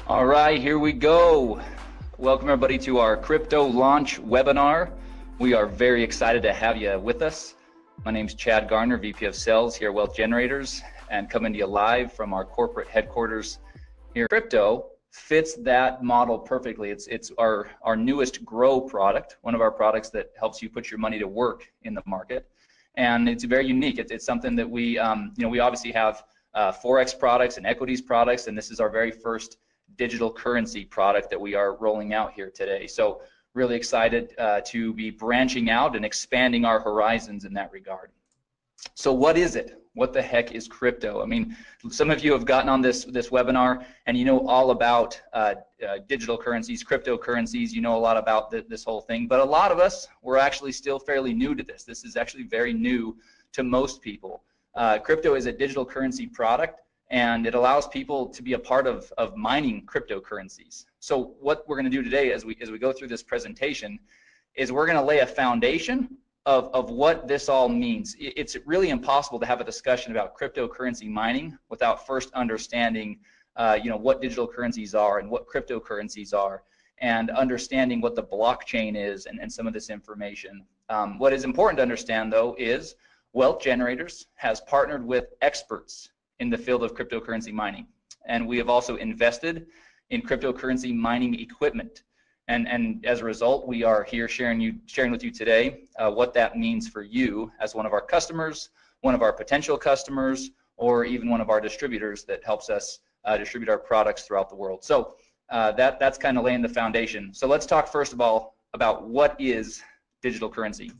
All right, here we go. Welcome everybody to our crypto launch webinar. We are very excited to have you with us. My name is Chad Garner, VP of Sales here at Wealth Generators, and coming to you live from our corporate headquarters here. Crypto fits that model perfectly. It's our newest Grow product, one of our products that helps you put your money to work in the market, and it's very unique. It's something that we we obviously have Forex products and equities products, and this is our very first digital currency product that we are rolling out here today. So really excited to be branching out and expanding our horizons in that regard. So what is it? What the heck is crypto? I mean, some of you have gotten on this webinar and you know all about digital currencies, cryptocurrencies, you know a lot about this whole thing, but a lot of us, we're actually still fairly new to this. This is actually very new to most people. Crypto is a digital currency product, and it allows people to be a part of mining cryptocurrencies. So what we're going to do today as we go through this presentation is we're going to lay a foundation of what this all means. It's really impossible to have a discussion about cryptocurrency mining without first understanding what digital currencies are and what cryptocurrencies are, and understanding what the blockchain is and some of this information. What is important to understand though is Wealth Generators has partnered with experts in the field of cryptocurrency mining, and we have also invested in cryptocurrency mining equipment, and as a result we are here sharing with you today what that means for you as one of our customers, one of our potential customers, or even one of our distributors that helps us distribute our products throughout the world. So that's kind of laying the foundation. So let's talk first of all about what is digital currency.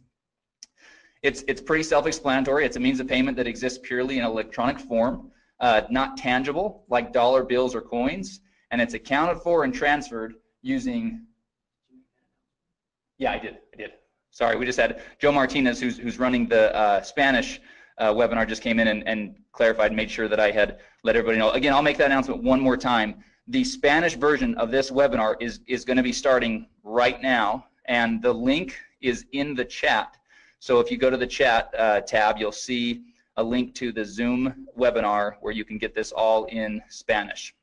It's pretty self-explanatory. It's a means of payment that exists purely in electronic form, not tangible like dollar bills or coins, and it's accounted for and transferred using. Yeah, I did. Sorry, we just had Joe Martinez, who's running the Spanish webinar, just came in and clarified, made sure that I had let everybody know. Again, I'll make that announcement one more time. The Spanish version of this webinar is going to be starting right now, and the link is in the chat. So if you go to the chat tab, you'll see a link to the Zoom webinar where you can get this all in Spanish.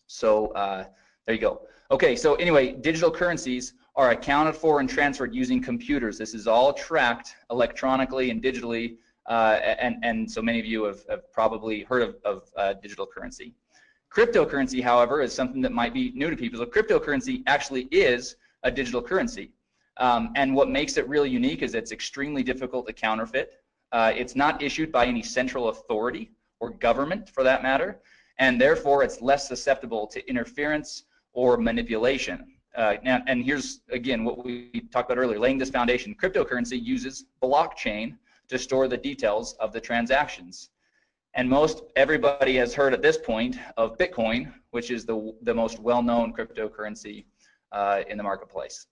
So there you go. Okay, so anyway, digital currencies are accounted for and transferred using computers. This is all tracked electronically and digitally, and so many of you have probably heard of digital currency. Cryptocurrency, however, is something that might be new to people. So cryptocurrency actually is a digital currency. And what makes it really unique is it's extremely difficult to counterfeit. It's not issued by any central authority or government for that matter, and therefore it's less susceptible to interference or manipulation. And here's again what we talked about earlier, laying this foundation. Cryptocurrency uses blockchain to store the details of the transactions. And most everybody has heard at this point of Bitcoin, which is the most well-known cryptocurrency in the marketplace.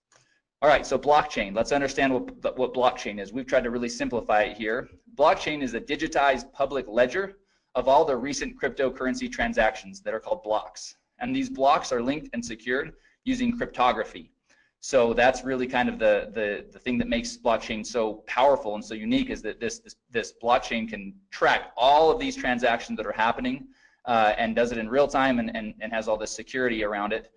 All right, so blockchain. Let's understand what blockchain is. We've tried to really simplify it here. Blockchain is a digitized public ledger of all the recent cryptocurrency transactions that are called blocks. And these blocks are linked and secured using cryptography. So that's really kind of the thing that makes blockchain so powerful and so unique, is that this blockchain can track all of these transactions that are happening and does it in real time and has all this security around it.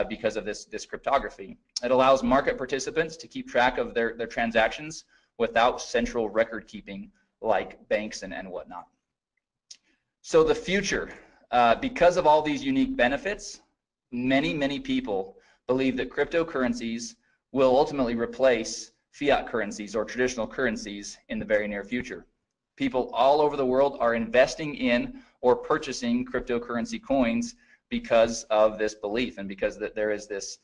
Because of this cryptography. It allows market participants to keep track of their transactions without central record keeping like banks and whatnot. So the future, because of all these unique benefits, many people believe that cryptocurrencies will ultimately replace fiat currencies or traditional currencies in the very near future. People all over the world are investing in or purchasing cryptocurrency coins because of this belief and because that there is this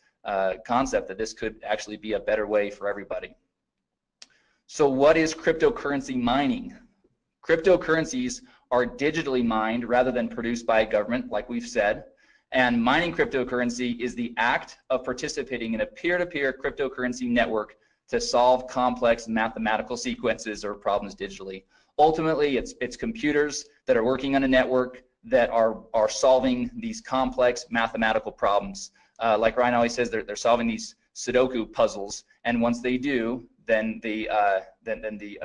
concept that this could actually be a better way for everybody. So what is cryptocurrency mining? Cryptocurrencies are digitally mined rather than produced by a government, like we've said, and mining cryptocurrency is the act of participating in a peer-to-peer cryptocurrency network to solve complex mathematical sequences or problems digitally. Ultimately, it's computers that are working on a network that are solving these complex mathematical problems. Like Ryan always says, they're solving these Sudoku puzzles, and once they do, then the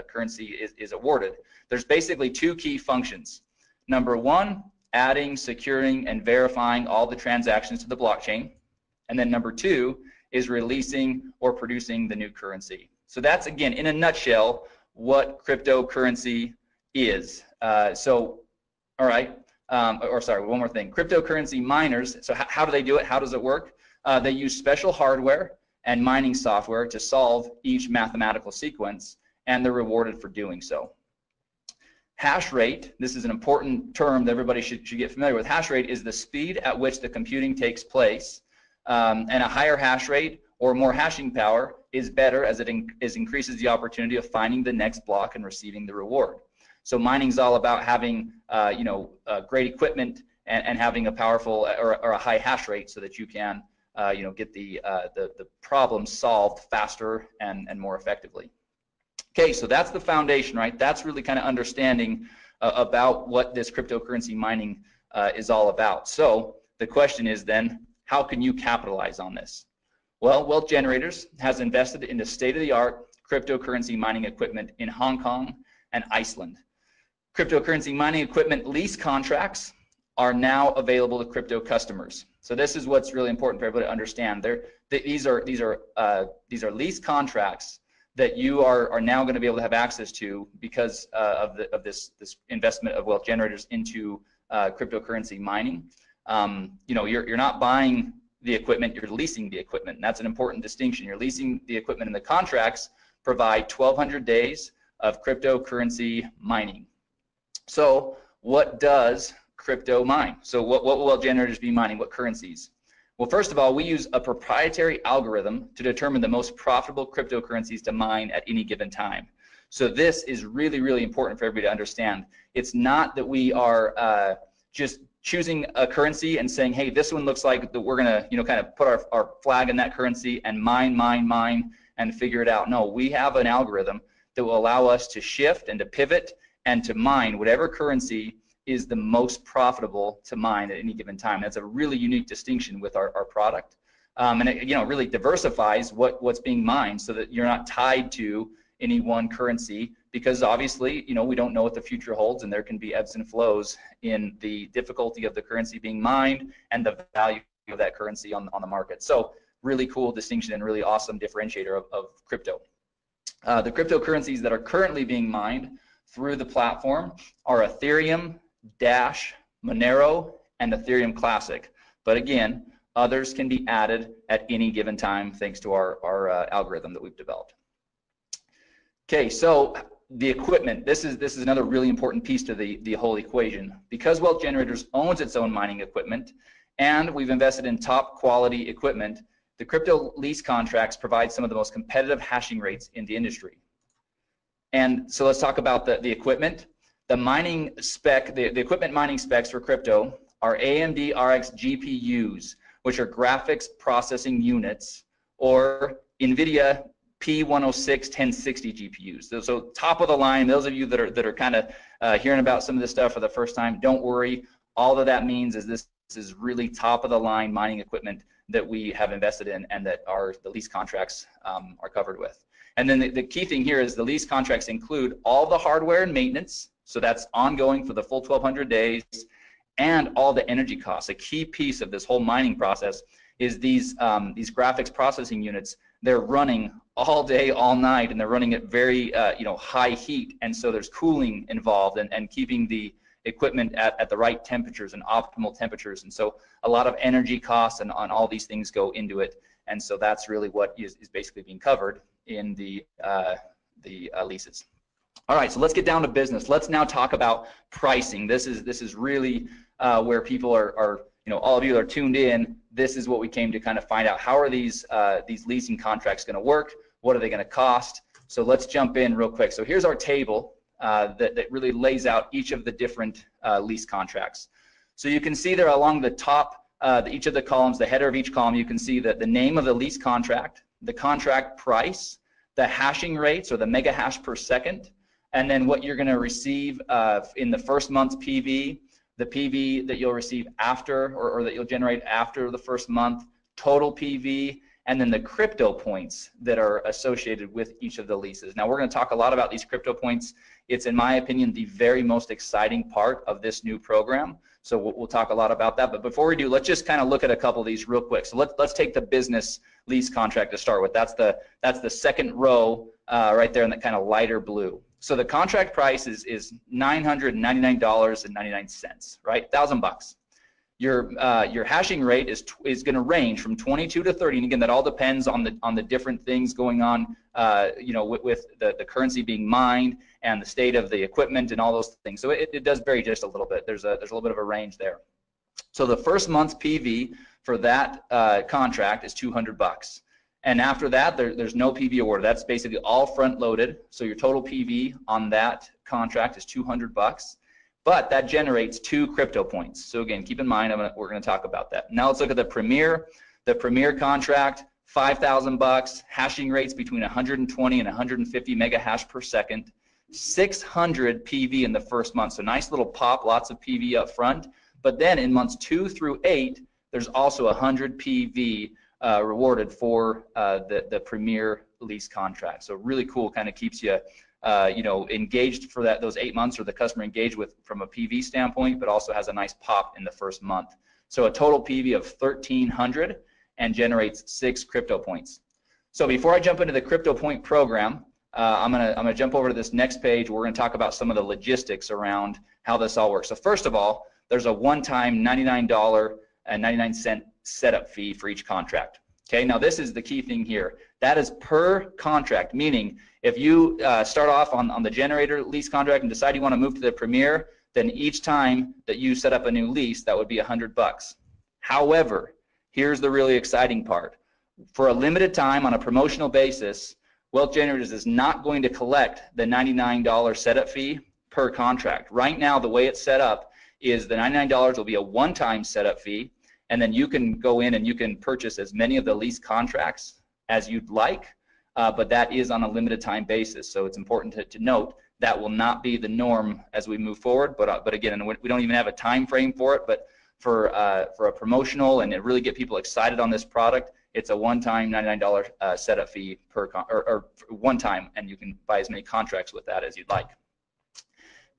currency is awarded. There's basically two key functions. Number one adding, securing, and verifying all the transactions to the blockchain. And then number 2 is releasing or producing the new currency. So that's, again, in a nutshell, what cryptocurrency is. All right, sorry, one more thing. Cryptocurrency miners, so how do they do it? How does it work? They use special hardware and mining software to solve each mathematical sequence, and they're rewarded for doing so. Hash rate, this is an important term that everybody should get familiar with. Hash rate is the speed at which the computing takes place, and a higher hash rate or more hashing power is better, as it increases the opportunity of finding the next block and receiving the reward. So mining is all about having great equipment and having a powerful or a high hash rate so that you can get the problem solved faster and more effectively. Okay, so that's the foundation, right? That's really kind of understanding about what this cryptocurrency mining is all about. So the question is then, how can you capitalize on this? Well, Wealth Generators has invested in the state-of-the-art cryptocurrency mining equipment in Hong Kong and Iceland. Cryptocurrency mining equipment lease contracts are now available to crypto customers. So this is what's really important for everybody to understand. These are lease contracts that you are now going to be able to have access to because of this investment of Wealth Generators into cryptocurrency mining. You're not buying the equipment, you're leasing the equipment, and that's an important distinction. You're leasing the equipment, and the contracts provide 1,200 days of cryptocurrency mining. So what does crypto mine? So what will Wealth Generators be mining? What currencies? Well, first of all, we use a proprietary algorithm to determine the most profitable cryptocurrencies to mine at any given time. So this is really, really important for everybody to understand. It's not that we are just choosing a currency and saying, hey, this one looks like that we're gonna, kind of put our flag in that currency and mine, and figure it out. No, we have an algorithm that will allow us to shift and to pivot and to mine whatever currency is the most profitable to mine at any given time. That's a really unique distinction with our product. And it really diversifies what's being mined so that you're not tied to any one currency, because obviously, we don't know what the future holds, and there can be ebbs and flows in the difficulty of the currency being mined and the value of that currency on the market. So really cool distinction and really awesome differentiator of crypto. The cryptocurrencies that are currently being mined through the platform are Ethereum, Dash, Monero, and Ethereum Classic. But again, others can be added at any given time thanks to our algorithm that we've developed. Okay, so the equipment, this is another really important piece to the whole equation. Because Wealth Generators owns its own mining equipment and we've invested in top quality equipment, the crypto lease contracts provide some of the most competitive hashing rates in the industry. And so let's talk about the equipment. The mining spec, the equipment mining specs for crypto are AMD RX GPUs, which are graphics processing units, or NVIDIA P106 1060 GPUs. So top of the line, those of you that are kind of hearing about some of this stuff for the first time, don't worry. All that means is this is really top of the line mining equipment that we have invested in and that the lease contracts are covered with. And then the key thing here is the lease contracts include all the hardware and maintenance, so that's ongoing for the full 1,200 days, and all the energy costs. A key piece of this whole mining process is these graphics processing units. They're running all day, all night, and they're running at very high heat, and so there's cooling involved and keeping the equipment at the right temperatures and optimal temperatures, and so a lot of energy costs and on all these things go into it, and so that's really what is basically being covered in the leases. All right, so let's get down to business. Let's now talk about pricing. This is really where people are all of you that are tuned in. This is what we came to kind of find out. How are these leasing contracts going to work? What are they going to cost? So let's jump in real quick. So here's our table that really lays out each of the different lease contracts. So you can see there along the top, each of the columns, the header of each column, you can see that the name of the lease contract, the contract price, the hashing rates or the mega hash per second, and then what you're going to receive in the first month's PV, the PV that you'll receive after or that you'll generate after the first month, total PV, and then the crypto points that are associated with each of the leases. Now we're going to talk a lot about these crypto points. It's, in my opinion, the very most exciting part of this new program. So we'll talk a lot about that. But before we do, let's just kind of look at a couple of these real quick. So let's take the business lease contract to start with. That's the second row right there in that kind of lighter blue. So the contract price is $999.99, right? $1,000. Your hashing rate is going to range from 22 to 30, and again, that all depends on the different things going on, with the currency being mined and the state of the equipment and all those things. So it does vary just a little bit. There's a little bit of a range there. So the first month's PV for that contract is $200, and after that, there's no PV awarded. That's basically all front loaded. So your total PV on that contract is $200. But that generates 2 crypto points. So again, keep in mind, we're going to talk about that. Now let's look at the Premier. The Premier contract, $5,000, hashing rates between 120 and 150 mega hash per second, 600 PV in the first month. So nice little pop, lots of PV up front. But then in months 2 through 8, there's also 100 PV rewarded for the Premier lease contract. So really cool, kind of keeps you engaged for those 8 months, or the customer engaged with from a PV standpoint, but also has a nice pop in the first month. So a total PV of 1,300 and generates 6 crypto points. So before I jump into the crypto point program, I'm gonna jump over to this next page. We're gonna talk about some of the logistics around how this all works. So first of all, there's a one-time $99.99 setup fee for each contract. Okay, now this is the key thing here. That is per contract, meaning if you start off on the generator lease contract and decide you want to move to the Premier, then each time that you set up a new lease, that would be $100. However, here's the really exciting part. For a limited time on a promotional basis, Wealth Generators is not going to collect the $99 setup fee per contract. Right now, the way it's set up is the $99 will be a one-time setup fee, and then you can go in and you can purchase as many of the lease contracts as you'd like, but that is on a limited time basis. So it's important to note that will not be the norm as we move forward. But again, we don't even have a time frame for it. But for a promotional and to really get people excited on this product, it's a one-time $99 setup fee or one time, and you can buy as many contracts with that as you'd like.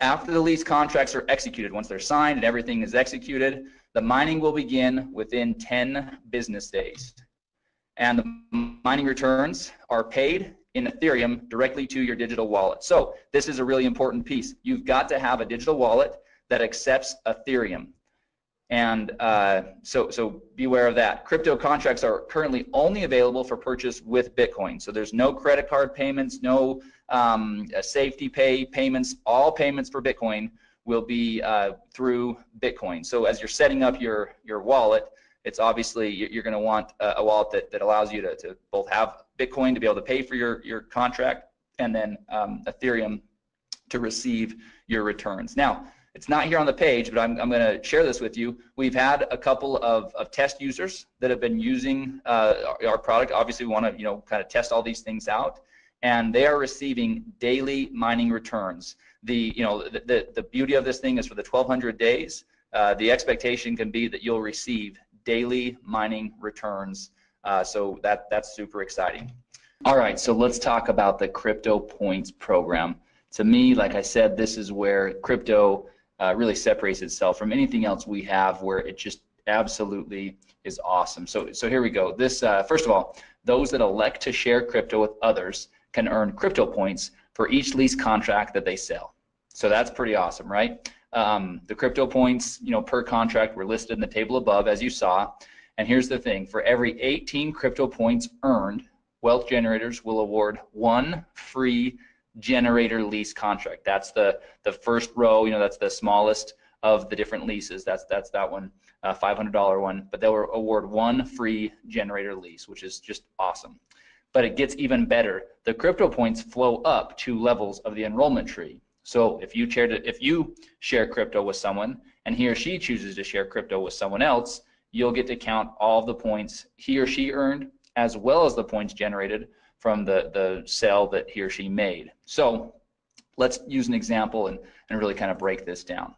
After the lease contracts are executed, once they're signed and everything is executed, the mining will begin within 10 business days. And the mining returns are paid in Ethereum directly to your digital wallet. So this is a really important piece. You've got to have a digital wallet that accepts Ethereum. And so beware of that. Crypto contracts are currently only available for purchase with Bitcoin. So there's no credit card payments, no safety payments. All payments for Bitcoin will be through Bitcoin. So as you're setting up your wallet, it's obviously you're going to want a wallet that allows you to both have Bitcoin to be able to pay for your contract, and then Ethereum to receive your returns. Now, it's not here on the page, but I'm going to share this with you. We've had a couple of test users that have been using our product. Obviously, we want to kind of test all these things out, and they are receiving daily mining returns. The beauty of this thing is for the 1,200 days, the expectation can be that you'll receive daily mining returns. So that's super exciting. All right, so let's talk about the Crypto Points program. To me, like I said, this is where crypto really separates itself from anything else we have, where it just absolutely is awesome. So here we go. This first of all, those that elect to share crypto with others can earn crypto points for each lease contract that they sell. So that's pretty awesome, right? The crypto points, per contract were listed in the table above, as you saw. And here's the thing: for every 18 crypto points earned, Wealth Generators will award 1 free generator lease contract. That's the first row. That's the smallest of the different leases. That's that one, $500 one. But they'll award 1 free generator lease, which is just awesome. But it gets even better. The crypto points flow up 2 levels of the enrollment tree. So if you share crypto with someone and he or she chooses to share crypto with someone else, you'll get to count all of the points he or she earned, as well as the points generated from the sale that he or she made. So let's use an example and really kind of break this down.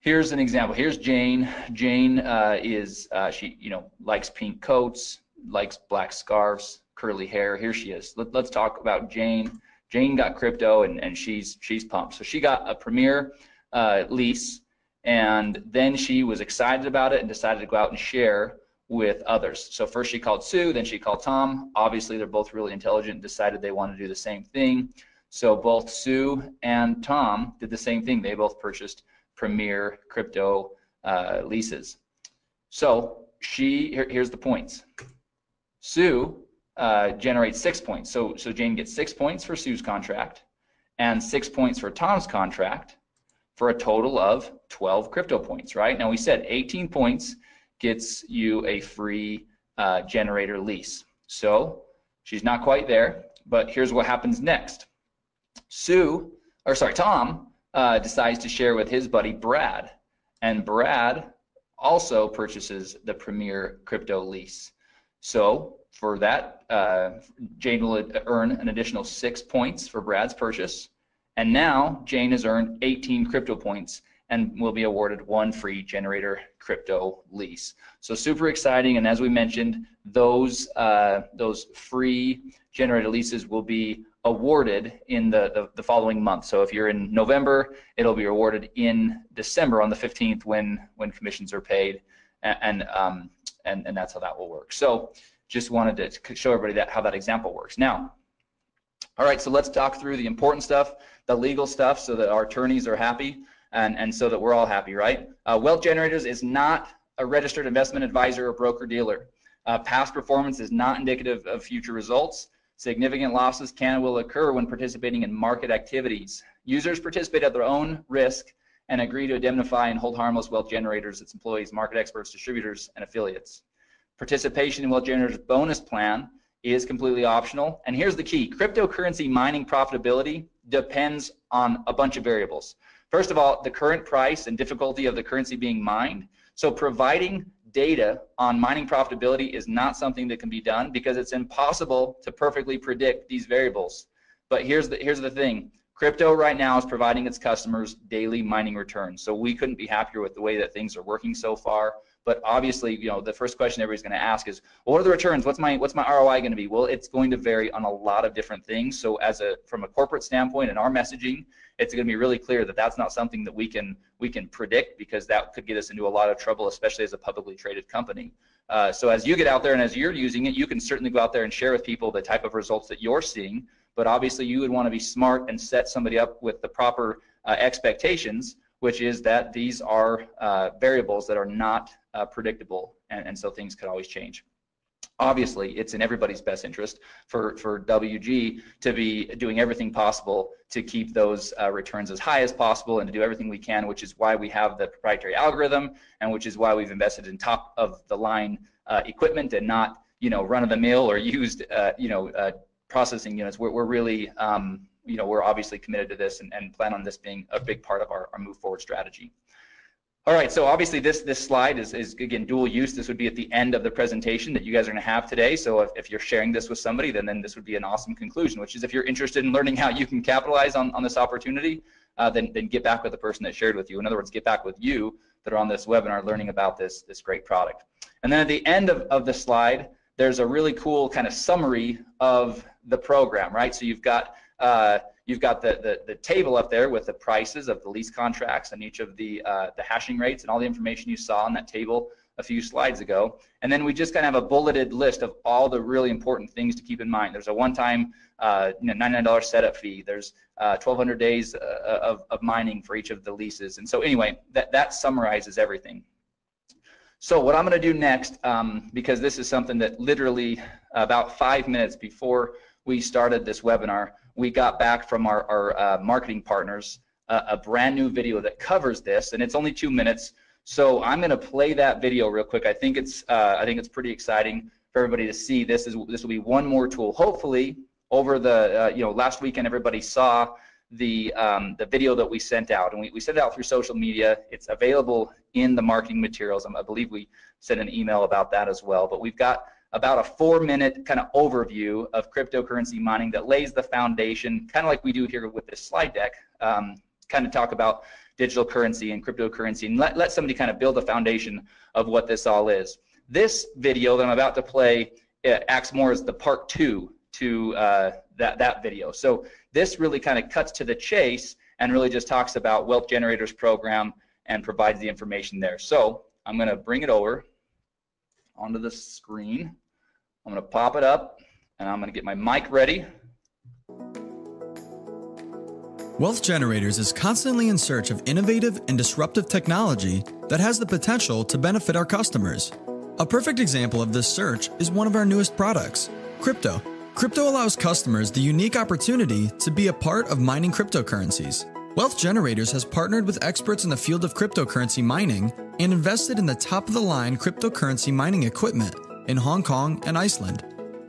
Here's an example. Here's Jane. Jane she likes pink coats, likes black scarves, curly hair. Here she is. Let's talk about Jane. Jane got crypto and she's pumped. So she got a Premier lease, and then she was excited about it and decided to go out and share with others. So first she called Sue, then she called Tom. Obviously they're both really intelligent and decided they want to do the same thing. So both Sue and Tom did the same thing. They both purchased Premier crypto leases. So here's the points. Sue generates 6 points. So Jane gets 6 points for Sue's contract and 6 points for Tom's contract for a total of 12 crypto points, right? Now we said 18 points gets you a free generator lease. So she's not quite there, but here's what happens next. Tom decides to share with his buddy Brad, and Brad also purchases the Premier crypto lease. So for that, Jane will earn an additional 6 points for Brad's purchase, and now Jane has earned 18 crypto points and will be awarded 1 free generator crypto lease. So super exciting, and as we mentioned, those free generator leases will be awarded in the following month. So if you're in November, it'll be awarded in December on the 15th when commissions are paid, and that's how that will work. So just wanted to show everybody how that example works. Now, all right, so let's talk through the important stuff, the legal stuff, so that our attorneys are happy and so that we're all happy, right? Wealth Generators is not a registered investment advisor or broker-dealer. Past performance is not indicative of future results. Significant losses can and will occur when participating in market activities. Users participate at their own risk and agree to indemnify and hold harmless Wealth Generators, its employees, market experts, distributors, and affiliates. Participation in Wealth Generators bonus plan is completely optional. And here's the key: cryptocurrency mining profitability depends on a bunch of variables. First of all, the current price and difficulty of the currency being mined. So providing data on mining profitability is not something that can be done because it's impossible to perfectly predict these variables. But here's the thing: crypto right now is providing its customers daily mining returns. So we couldn't be happier with the way that things are working so far. But obviously, you know, the first question everybody's going to ask is, well, what are the returns? What's my ROI going to be? Well, it's going to vary on a lot of different things. So from a corporate standpoint in our messaging, it's going to be really clear that that's not something that we can predict, because that could get us into a lot of trouble, especially as a publicly traded company. So as you get out there and as you're using it, you can certainly go out there and share with people the type of results that you're seeing. But obviously, you would want to be smart and set somebody up with the proper expectations, which is that these are variables that are not predictable, and so things could always change. Obviously, it's in everybody's best interest for WG to be doing everything possible to keep those returns as high as possible and to do everything we can, which is why we have the proprietary algorithm, and which is why we've invested in top of the line equipment and not, you know, run-of-the-mill or used processing units. We're really you know, we're obviously committed to this and plan on this being a big part of our move forward strategy. All right, so obviously this slide is again dual use. This would be at the end of the presentation that you guys are going to have today. So if you're sharing this with somebody, then this would be an awesome conclusion, which is if you're interested in learning how you can capitalize on this opportunity, then get back with the person that shared with you. In other words, get back with you that are on this webinar learning about this great product. And then at the end of the slide, there's a really cool kind of summary of the program, right? So you've got the table up there with the prices of the lease contracts and each of the hashing rates and all the information you saw on that table a few slides ago. And then we just kind of have a bulleted list of all the really important things to keep in mind. There's a one-time $99 setup fee. There's 1,200 days of mining for each of the leases. And so anyway, that summarizes everything. So what I'm going to do next, because this is something that literally about 5 minutes before we started this webinar, we got back from our marketing partners a brand new video that covers this, and it's only 2 minutes. So I'm going to play that video real quick. I think it's pretty exciting for everybody to see. This will be one more tool. Hopefully, over the last weekend, everybody saw the video that we sent out, and we sent it out through social media. It's available in the marketing materials. I believe we sent an email about that as well. But we've got about a 4-minute kind of overview of cryptocurrency mining that lays the foundation, kind of like we do here with this slide deck, kind of talk about digital currency and cryptocurrency, and let somebody kind of build the foundation of what this all is. This video that I'm about to play acts more as the part 2 to that video. So this really kind of cuts to the chase and really just talks about Wealth Generators program and provides the information there. So I'm going to bring it over onto the screen. I'm going to pop it up, and I'm going to get my mic ready. Wealth Generators is constantly in search of innovative and disruptive technology that has the potential to benefit our customers. A perfect example of this search is one of our newest products, crypto. Crypto allows customers the unique opportunity to be a part of mining cryptocurrencies. Wealth Generators has partnered with experts in the field of cryptocurrency mining and invested in the top-of-the-line cryptocurrency mining equipment in Hong Kong and Iceland.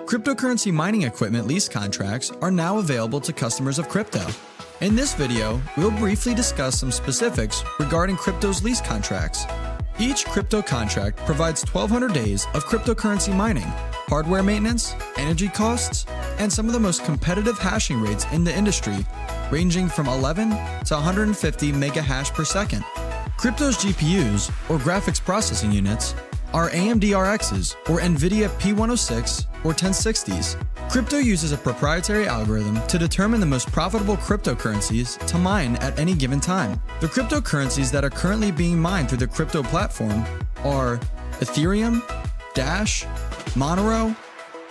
Cryptocurrency mining equipment lease contracts are now available to customers of crypto. In this video, we'll briefly discuss some specifics regarding crypto's lease contracts. Each crypto contract provides 1,200 days of cryptocurrency mining, hardware maintenance, energy costs, and some of the most competitive hashing rates in the industry, ranging from 11 to 150 mega hash per second. Crypto's GPUs, or graphics processing units, are AMD RXs, or NVIDIA P106 or 1060s. Crypto uses a proprietary algorithm to determine the most profitable cryptocurrencies to mine at any given time. The cryptocurrencies that are currently being mined through the crypto platform are Ethereum, Dash, Monero,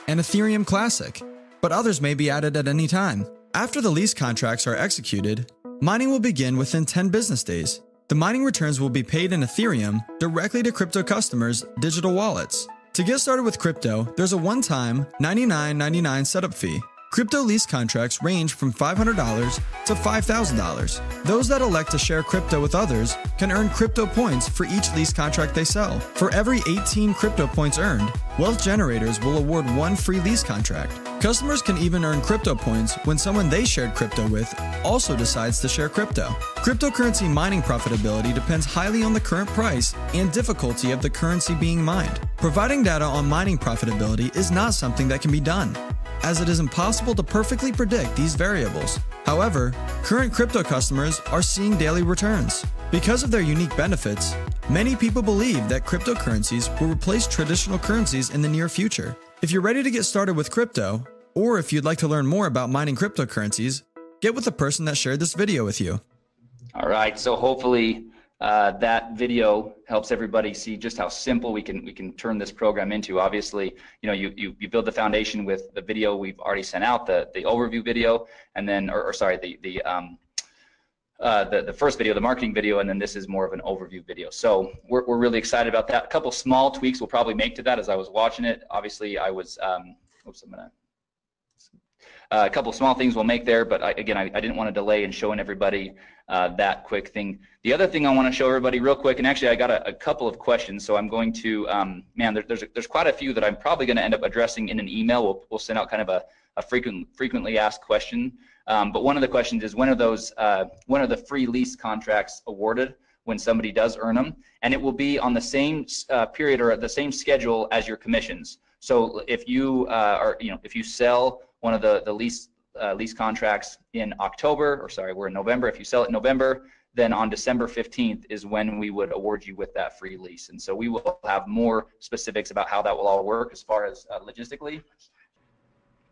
and Ethereum Classic, but others may be added at any time. After the lease contracts are executed, mining will begin within 10 business days. The mining returns will be paid in Ethereum directly to crypto customers' digital wallets. To get started with crypto, there's a one-time $99.99 setup fee. Crypto lease contracts range from $500 to $5,000. Those that elect to share crypto with others can earn crypto points for each lease contract they sell. For every 18 crypto points earned, Wealth Generators will award one free lease contract. Customers can even earn crypto points when someone they shared crypto with also decides to share crypto. Cryptocurrency mining profitability depends highly on the current price and difficulty of the currency being mined. Providing data on mining profitability is not something that can be done, as it is impossible to perfectly predict these variables. However, current crypto customers are seeing daily returns. Because of their unique benefits, many people believe that cryptocurrencies will replace traditional currencies in the near future. If you're ready to get started with crypto, or if you'd like to learn more about mining cryptocurrencies, get with the person that shared this video with you. All right, so hopefully that video helps everybody see just how simple we can turn this program into. Obviously, you build the foundation with the video we've already sent out, the overview video, and then, the first video, the marketing video, and then this is more of an overview video. So we're really excited about that. A couple small tweaks we'll probably make to that as I was watching it. Obviously, I was, a couple small things we'll make there, but I didn't want to delay in showing everybody that quick thing. The other thing I want to show everybody real quick, and actually I got a couple of questions, so I'm going to, there's quite a few that I'm probably going to end up addressing in an email. We'll send out kind of a frequently asked question. But one of the questions is, when are the free lease contracts awarded when somebody does earn them? And it will be on the same period or at the same schedule as your commissions. So if you if you sell one of the lease contracts in October, we're in November. If you sell it in November, then on December 15th is when we would award you with that free lease. And so we will have more specifics about how that will all work as far as logistically.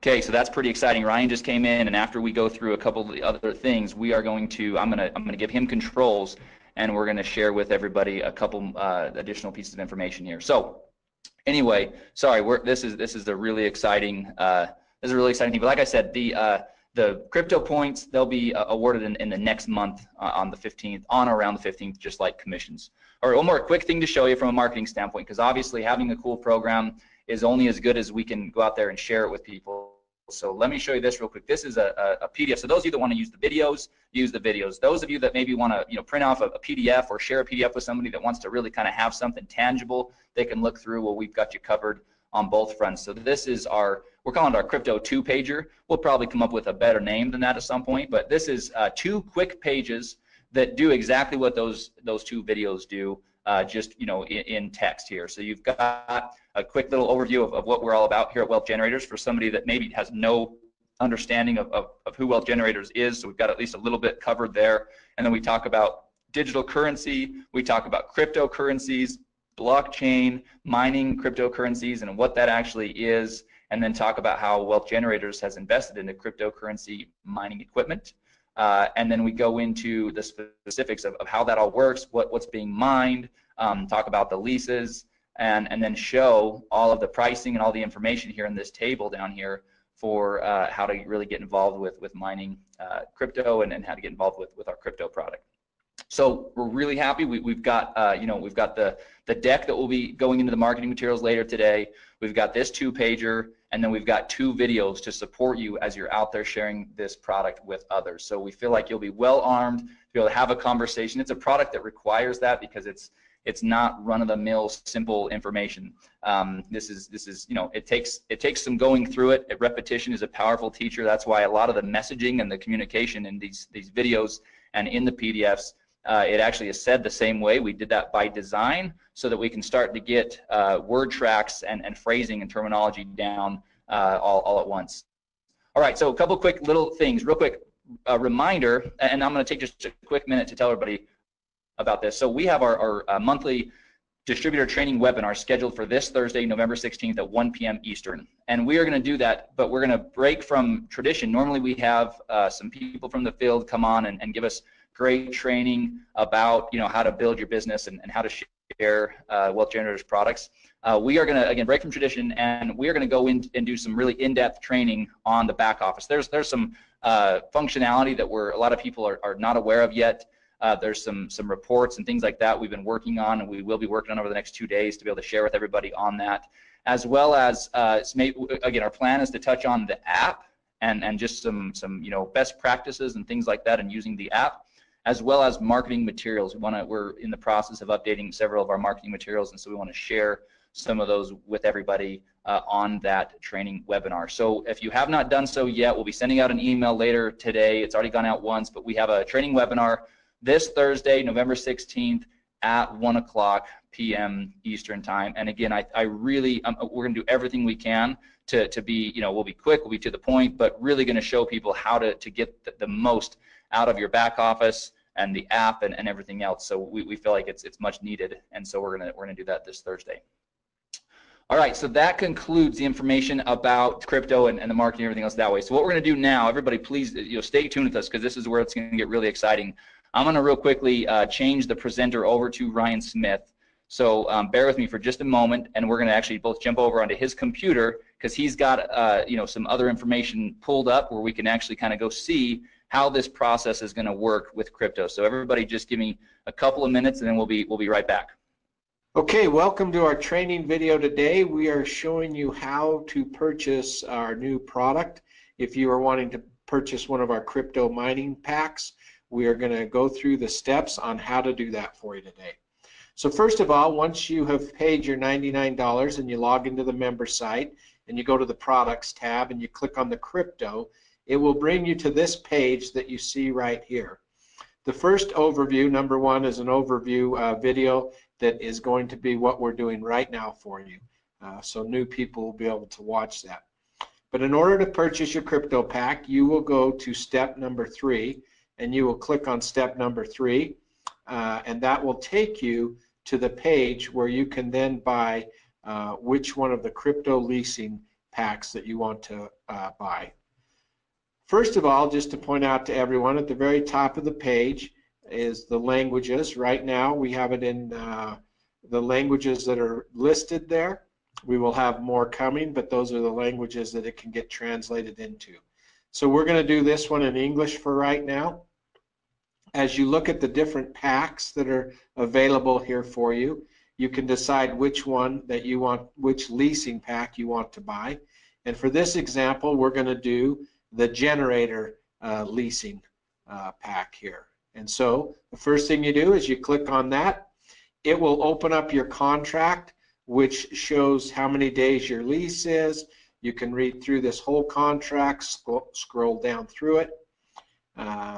Okay, so that's pretty exciting. Ryan just came in, and after we go through a couple of the other things, we are going to, I'm gonna give him controls, and we're gonna share with everybody a couple additional pieces of information here. So anyway, sorry, this is a really exciting thing. But like I said, the crypto points, they'll be awarded in the next month on the 15th, on or around the 15th, just like commissions. All right, one more quick thing to show you from a marketing standpoint, because obviously having a cool program is only as good as we can go out there and share it with people. So let me show you this real quick. This is a PDF. So those of you that want to use the videos, use the videos. Those of you that maybe want to print off a PDF or share a PDF with somebody that wants to really kind of have something tangible they can look through, well, we've got you covered on both fronts. So this is we're calling it our Crypto 2-pager. We'll probably come up with a better name than that at some point, but this is 2 quick pages that do exactly what those 2 videos do, just in text here. So you've got a quick little overview of what we're all about here at Wealth Generators for somebody that maybe has no understanding of who Wealth Generators is. So we've got at least a little bit covered there. And then we talk about digital currency, we talk about cryptocurrencies, blockchain, mining cryptocurrencies, and what that actually is, and then talk about how Wealth Generators has invested in the cryptocurrency mining equipment. and then we go into the specifics of how that all works, what's being mined, talk about the leases, and then show all of the pricing and all the information here in this table down here for how to really get involved with mining crypto and how to get involved with our crypto product. So we're really happy. We've got we've got the deck that will be going into the marketing materials later today. We've got this 2-pager, and then we've got 2 videos to support you as you're out there sharing this product with others. So we feel like you'll be well armed to be able to have a conversation. It's a product that requires that because it's not run-of-the-mill simple information. This is it takes some going through it. Repetition is a powerful teacher. That's why a lot of the messaging and the communication in these videos and in the PDFs, it actually is said the same way. We did that by design so that we can start to get word tracks and phrasing and terminology down all at once. All right, so a couple quick little things, real quick reminder, and I'm going to take just a quick minute to tell everybody about this. So we have our monthly distributor training webinar scheduled for this Thursday, November 16th at 1 p.m. Eastern. And we are going to do that, but we're going to break from tradition. Normally we have some people from the field come on and give us great training about how to build your business and how to share Wealth Generators products. We are going to, again, break from tradition, and we are going to go in and do some really in-depth training on the back office. There's some functionality that a lot of people are not aware of yet. There's some reports and things like that we've been working on, and we will be working on over the next 2 days to be able to share with everybody on that, as well as again, our plan is to touch on the app and just some best practices and things like that and using the app, as well as marketing materials. We're in the process of updating several of our marketing materials, and so we want to share some of those with everybody on that training webinar. So if you have not done so yet, we'll be sending out an email later today. It's already gone out once, but we have a training webinar this Thursday, November 16th at 1 p.m. Eastern time. And again, we're going to do everything we can to be, we'll be quick, we'll be to the point, but really going to show people how to get the most out of your back office and the app and everything else. So we feel like it's much needed, and so we're gonna do that this Thursday. All right, so that concludes the information about crypto and the marketing and everything else that way. So what we're gonna do now, everybody please stay tuned with us, because this is where it's gonna get really exciting. I'm going to real quickly change the presenter over to Ryan Smith. So bear with me for just a moment, and we're going to actually both jump over onto his computer, because he's got some other information pulled up where we can actually kind of go see how this process is going to work with crypto. So everybody just give me a couple of minutes, and then we'll be right back. Okay, welcome to our training video today. We are showing you how to purchase our new product. If you are wanting to purchase one of our crypto mining packs, we are going to go through the steps on how to do that for you today. So first of all, once you have paid your $99 and you log into the member site and you go to the products tab and you click on the crypto, it will bring you to this page that you see right here. The first overview, number 1, is an overview video that is going to be what we're doing right now for you. So new people will be able to watch that. But in order to purchase your crypto pack, you will go to step number 3, and you will click on step number 3, and that will take you to the page where you can then buy which one of the crypto leasing packs that you want to buy. First of all, just to point out to everyone, at the very top of the page is the languages. Right now we have it in the languages that are listed there. We will have more coming, but those are the languages that it can get translated into. So we're going to do this one in English for right now. As you look at the different packs that are available here for you, you can decide which one that you want, which leasing pack you want to buy. And for this example, we're going to do the generator leasing pack here. And so the first thing you do is you click on that. It will open up your contract, which shows how many days your lease is. You can read through this whole contract, scroll down through it.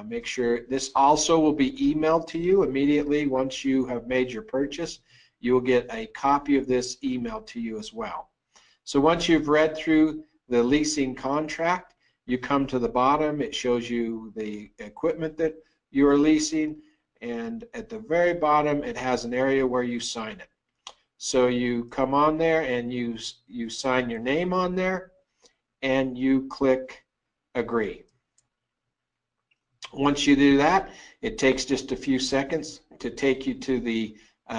Make sure this also will be emailed to you immediately once you have made your purchase. You will get a copy of this emailed to you as well. So once you've read through the leasing contract, you come to the bottom. It shows you the equipment that you are leasing, and at the very bottom it has an area where you sign it. So you come on there and you sign your name on there, and you click agree. Once you do that, it takes just a few seconds to take you to the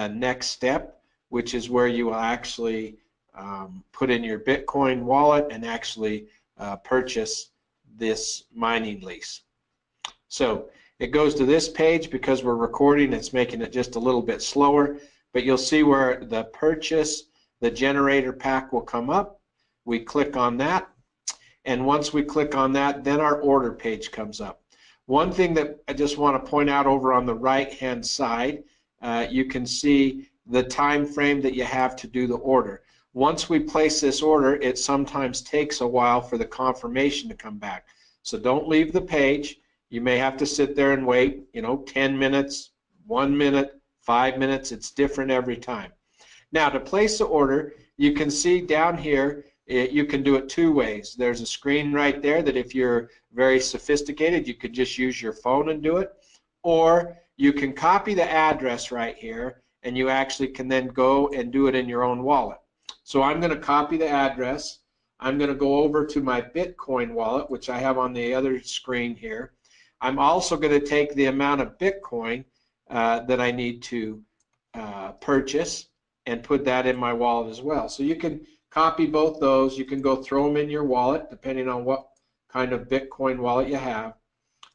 next step, which is where you will actually put in your Bitcoin wallet and actually purchase this mining lease. So it goes to this page. Because we're recording, it's making it just a little bit slower, but you'll see where the purchase, the generator pack will come up. We click on that, and once we click on that, then our order page comes up. One thing that I just want to point out, over on the right hand side, you can see the time frame that you have to do the order. Once we place this order, it sometimes takes a while for the confirmation to come back. So don't leave the page. You may have to sit there and wait, 10 minutes, 1 minute, 5 minutes. It's different every time. Now, to place the order, you can see down here, you can do it two ways. There's a screen right there that if you're very sophisticated, you could just use your phone and do it. Or you can copy the address right here, and you actually can then go and do it in your own wallet. So I'm going to copy the address. I'm going to go over to my Bitcoin wallet, which I have on the other screen here. I'm also going to take the amount of Bitcoin that I need to purchase and put that in my wallet as well. So you can copy both those. You can go throw them in your wallet, depending on what kind of Bitcoin wallet you have,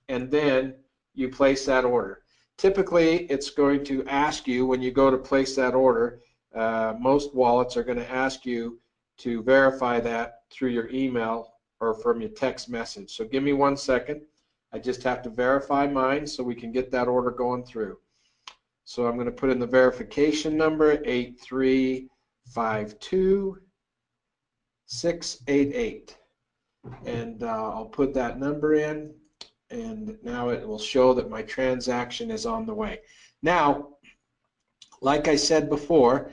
and then you place that order. Typically, it's going to ask you, when you go to place that order, most wallets are going to ask you to verify that through your email or from your text message. So give me 1 second. I just have to verify mine so we can get that order going through. So I'm going to put in the verification number, 8352688, and I'll put that number in, and now it will show that my transaction is on the way. Now, like I said before,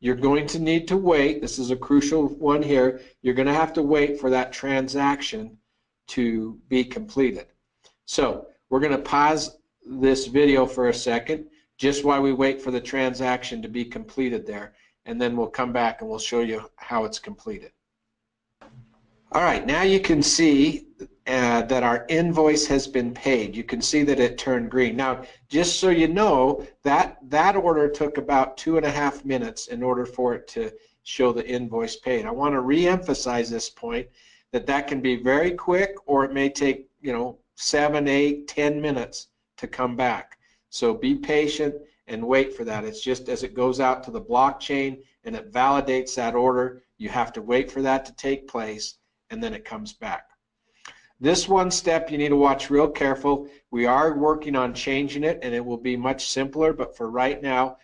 you're going to need to wait. This is a crucial one here. You're going to have to wait for that transaction to be completed. So we're going to pause this video for a second, just while we wait for the transaction to be completed there, and then we'll come back and we'll show you how it's completed. All right, now you can see that our invoice has been paid. You can see that it turned green. Now, just so you know, that order took about 2.5 minutes in order for it to show the invoice paid. I want to re-emphasize this point, that can be very quick, or it may take 7, 8, 10 minutes to come back. So be patient and wait for that. It's just as it goes out to the blockchain and it validates that order, you have to wait for that to take place, and then it comes back. This one step you need to watch real careful. We are working on changing it, and it will be much simpler, but for right now,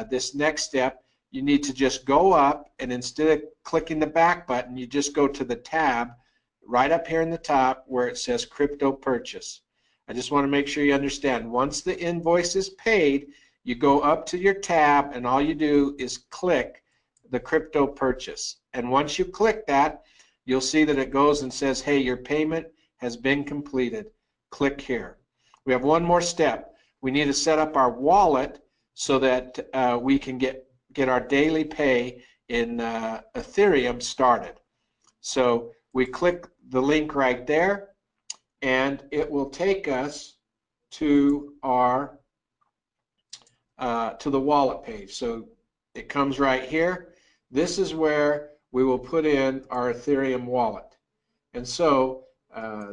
this next step, you need to just go up, and instead of clicking the back button, you just go to the tab right up here in the top where it says crypto purchase. I just want to make sure you understand, once the invoice is paid, you go up to your tab, and all you do is click the crypto purchase. And once you click that, you'll see that it goes and says, hey, your payment has been completed. Click here. We have one more step. We need to set up our wallet so that we can get our daily pay in Ethereum started. So we click the link right there, and it will take us to our to the wallet page. So it comes right here. This is where we will put in our Ethereum wallet. And so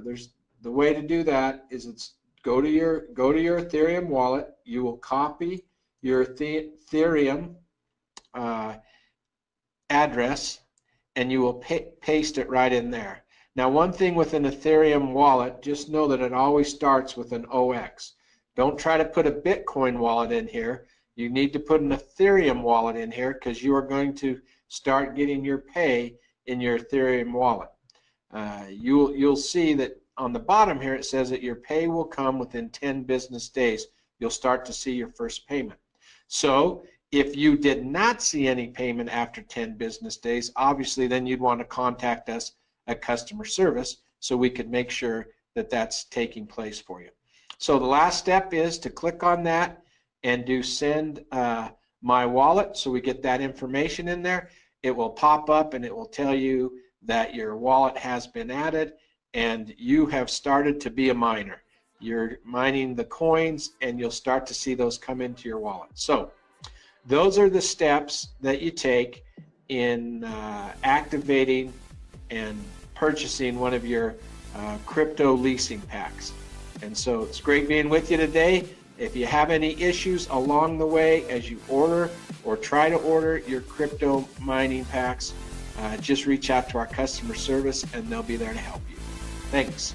there's the way to do that is go to your Ethereum wallet. You will copy your Ethereum address, and you will paste it right in there. Now, one thing with an Ethereum wallet, just know that it always starts with an OX. Don't try to put a Bitcoin wallet in here. You need to put an Ethereum wallet in here, because you are going to start getting your pay in your Ethereum wallet. You'll see that on the bottom here it says that your pay will come within 10 business days. You'll start to see your first payment. So if you did not see any payment after 10 business days, obviously then you'd want to contact us at customer service so we could make sure that that's taking place for you. So the last step is to click on that and do send my wallet, so we get that information in there. It will pop up and it will tell you that your wallet has been added and you have started to be a miner. you're mining the coins, and you'll start to see those come into your wallet. So those are the steps that you take in activating and purchasing one of your crypto leasing packs. And so it's great being with you today. If you have any issues along the way as you order or try to order your crypto mining packs, just reach out to our customer service and they'll be there to help you. Thanks.